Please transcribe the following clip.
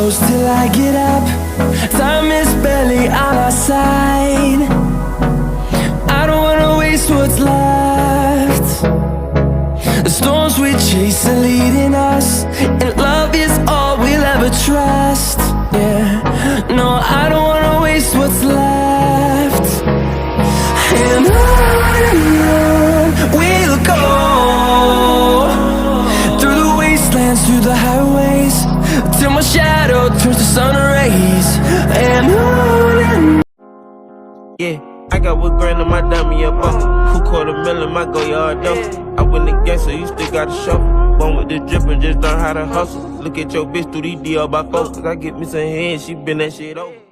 close till I get up. Time is barely on our side. I don't wanna waste what's left. The storms we chase are leading us, and love is all we'll ever trust. Yeah, no, I don't wanna waste what's left. And on we'll go, through the wastelands, through the highways, till my shadow turns to sun rays. And on. Yeah, I got wood grain in my dummy up. Who $250,000 my go yard though? I win the game, so you still gotta show. Born with the drip and just learn how to hustle. Look at your bitch through these DR by folks. Cause I get me some head, she been that shit over.